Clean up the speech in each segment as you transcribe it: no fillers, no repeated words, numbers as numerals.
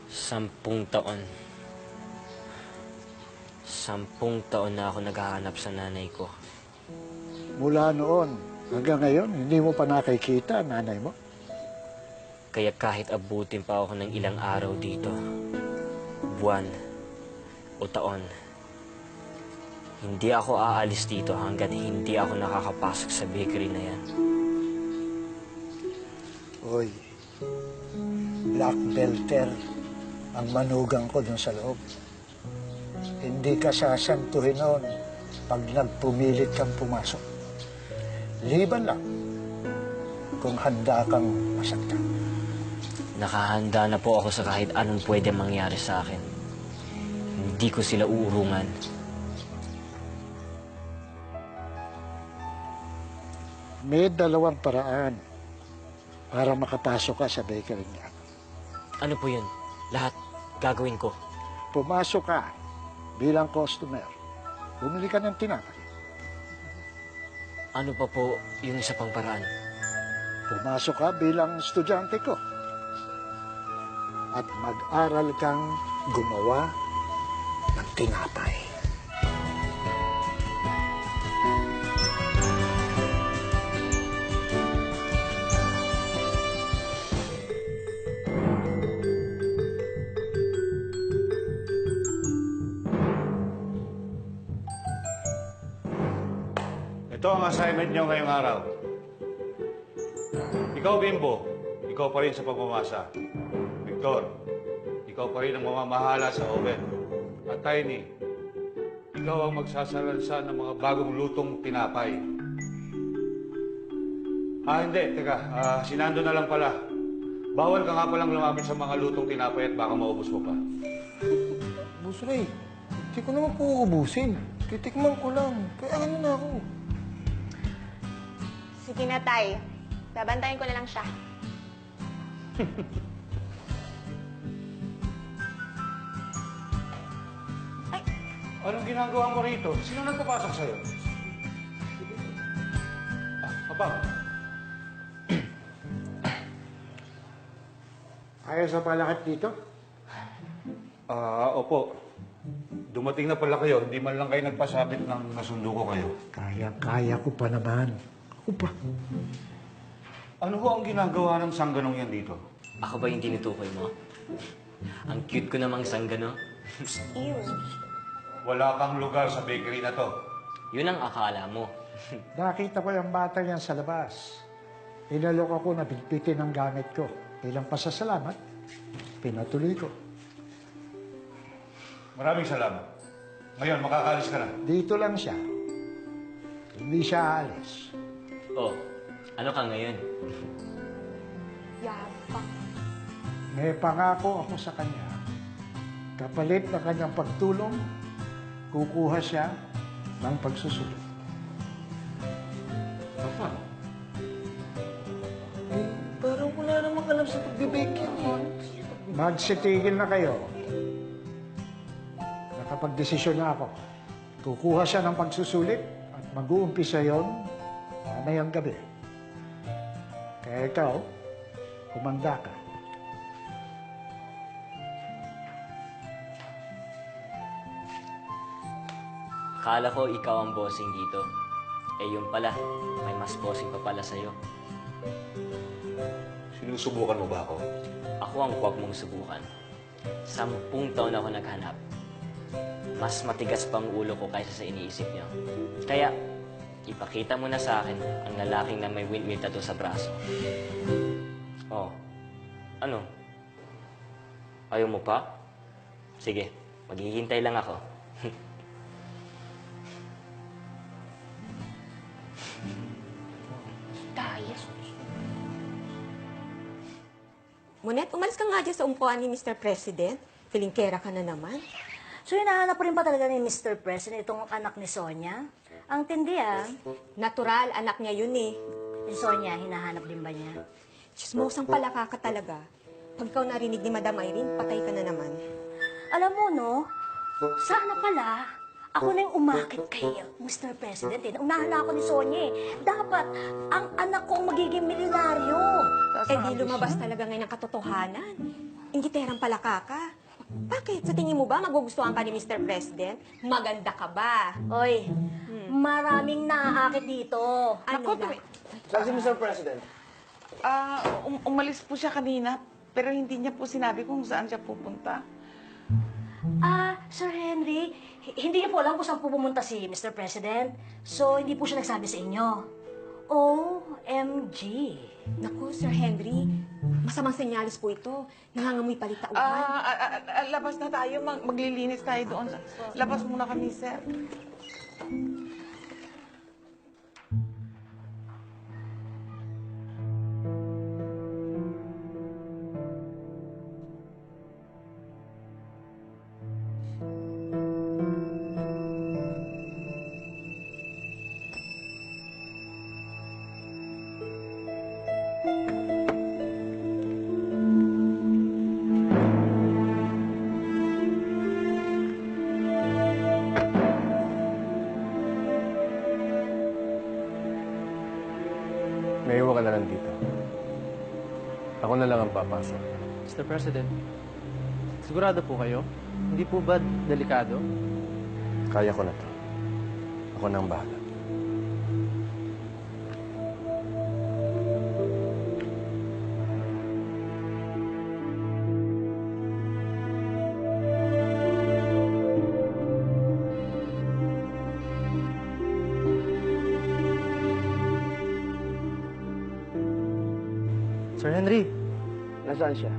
10 taon. 10 taon na ako naghahanap sa nanay ko. Mula noon hanggang ngayon, hindi mo pa nakikita ang nanay mo? Kaya kahit abutin pa ako ng ilang araw dito, buwan o taon, hindi ako aalis dito hanggat hindi ako nakakapasok sa bakery na yan. Uy, black belter ang manugang ko dun sa loob. Hindi ka sasantuhin noon pag nagpumilit kang pumasok. Liban lang kung handa kang masaktan. Nakahanda na po ako sa kahit anong pwede mangyari sa akin. Hindi ko sila uurungan. May 2 paraan para makapasok ka sa bakery niya. Ano po yun? Lahat gagawin ko. Pumasok ka bilang customer. Bumili ka ng tinapay. Ano pa po yung isa pang paraan? Pumasok ka bilang estudyante ko. At mag-aral kang gumawa ng tinapay. Ito ang assignment niyo ngayong araw. Ikaw, Bimbo, ikaw pa rin sa pagmamasa. Victor, ikaw pa rin ang mamamahala sa oven. At Tiny, ikaw ang magsasalansa ng mga bagong lutong tinapay. Hindi. Teka. Si Nando na lang pala. Bawal ka nga palang lumapit sa mga lutong tinapay at baka maubos mo pa. Boss Ray, hindi ko naman po uubusin. Titikman ko lang. Kaya ano na ako. Sige na, Tay. Babantayan ko na lang siya. Ay, Anong ginagawa mo rito? Sino nagpapasok sa'yo? Abang. Ayaw sa palakad dito? Opo. Dumating na pala kayo. Hindi man lang kayo nagpasabit ng nasundo ko kayo. Kaya ko pa naman. Ako pa. Ano ho ang ginagawa ng sangganong yan dito? Ako ba yung tinutukoy mo? Ang cute ko namang sanggano. ew. Wala kang lugar sa bakery na to. Yun ang akala mo. Nakita ko yung bata yan sa labas. Inalok ako na bitbitin ang gamit ko. Bilang pasasalamat, pinatuloy ko. Maraming salamat. Ngayon, makakaalis ka na. Dito lang siya. Hindi siya aalis. Oh, ano ka ngayon? Yabang. May pangako ako sa kanya. Kapalit ng kanyang pagtulong, kukuha siya ng pagsusunod. Papa, parang wala namang alam sa pagbibake yan eh. Magsitigil na kayo. Nakapag-desisyon na ako. Kukuha siya ng pagsusulit at mag-uumpisa yon mamayang gabi. Kaya ikaw, kumanda ka. Akala ko ikaw ang bossing dito. Eh yun pala, may mas bossing pa pala sa'yo. Sinusubukan mo ba ako? Ako ang huwag mong subukan. 10 taon ako naghanap. Mas matigas pang ulo ko kaysa sa iniisip niyo. Kaya, ipakita mo na sa akin ang lalaking na may windmill tattoo sa braso. Oh, ano? Ayaw mo pa? Sige, maghihintay lang ako. Daya. Monet, umalis ka nga dyan sa umpuan ni Mr. President. Filingkera ka na naman. So, hinahanap pa rin pa talaga ni Mr. President itong anak ni Sonia? Ang tindi, ah. Natural, anak niya yun eh. Yung Sonia, hinahanap din ba niya? Chismosang palaka ka talaga. Pag ikaw narinig ni Madam Irene, patay ka na naman. Alam mo, no? Sana pala, ako na yung umakit kay Mr. President. Eh. Unahan na ako ni Sonia eh. Dapat, ang anak ko ang magiging milyonaryo. Eh di lumabas talaga ngayon ang katotohanan. Ingiterang palaka ka. Bakit? Sa tingin mo ba magugustuhan ka ni Mr. President? Maganda ka ba? Oy, maraming naaakit dito. Ano ba? Saan si Mr. President? Umalis po siya kanina, pero hindi niya po sinabi kung saan siya pupunta. Sir Henry, hindi niyo po alam kung saan po pumunta si Mr. President. So, hindi po siya nagsabi sa inyo. OMG. Naku, Sir Henry, masamang senyalis po ito. Nangangamoy palitauhan. Labas na tayo, maglilinis tayo doon. Labas muna kami, sir. May iwan ka na lang dito. Ako na lang ang papasok. Mr. President, sigurado po kayo? Hindi po ba delikado? Kaya ko na to. Ako na ang bahala. Sir Henry, Nasaan siya?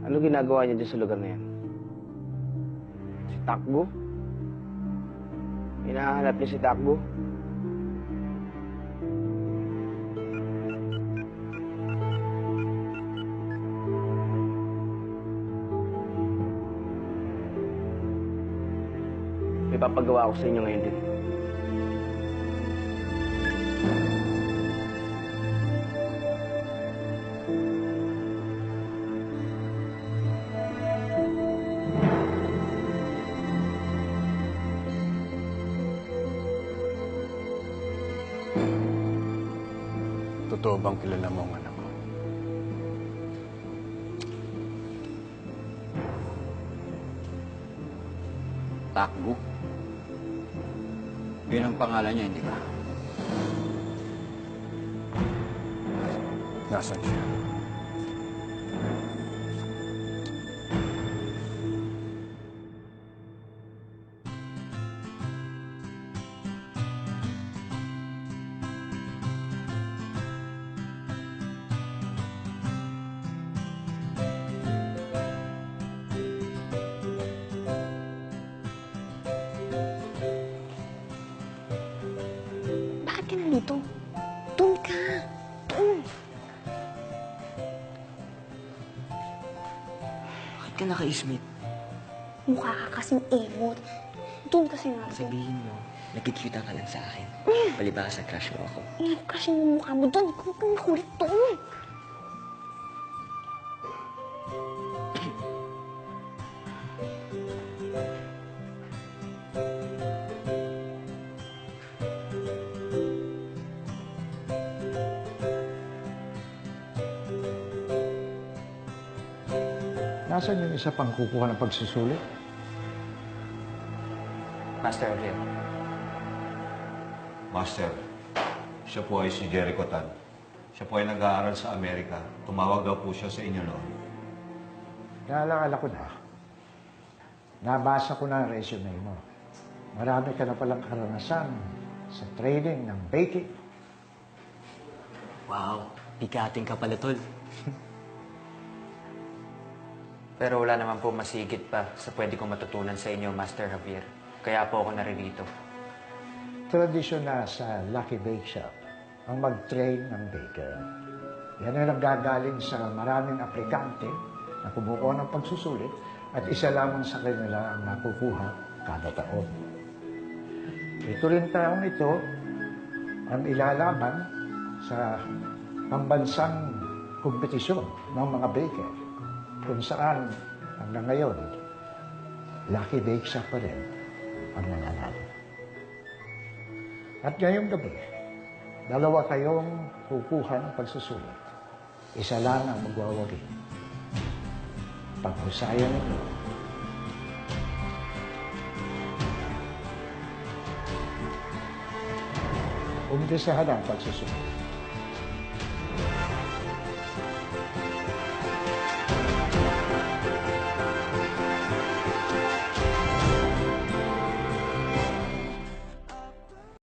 Ano ginagawa niya dyan sa lugar na yan? Si Takbo? Hinahanap niya si Takbo? May papagawa ako sa inyo ngayon din. Totoo bang kilala mo ang anak ko? Takbo. Yun ang pangalan niya, hindi ba? Nasaan siya? Bakit ka nandito? Doon ka. Doon. Bakit ka naka-ismit? Mukha ka kasing emot. Doon kasi nga. Sabihin mo, nakikita ka lang sa akin. Palibasa crush mo ako. Kasi yung mukha mo doon. Ikaw kang nakulit doon. Nasaan yung isa pang kukuha ng pagsusulit? Master Javier. Master, siya po ay si Jericho Tan. Siya po ay nag-aaral sa Amerika. Tumawag daw po siya sa inyo noon. Naalala ko na. Nabasa ko na ang resume mo. Marami ka na palang karanasan sa training ng baking. Wow, bigating ka pala, tol. Pero wala naman po masigit pa sa pwede kong matutunan sa inyo, Master Javier. Kaya po ako naririto. Tradisyon na sa Lucky Bake Shop ang mag-train ng baker. Yan ay naggagaling sa maraming aplikante na kumukuha ng pagsusulit at isa lamang sa kanila ang nakukuha kada taon. Ito rin taong ito ang ilalaban sa pambansang kompetisyon ng mga baker kung saan hanggang ngayon, Lucky Bake Shop pa rin ang nananalo. At ngayong gabi, dalawa kayong kukuha ng pagsusulit. Isa lang ang magwawari. Paghusayan ninyo. Umpisahan ang pagsusunod.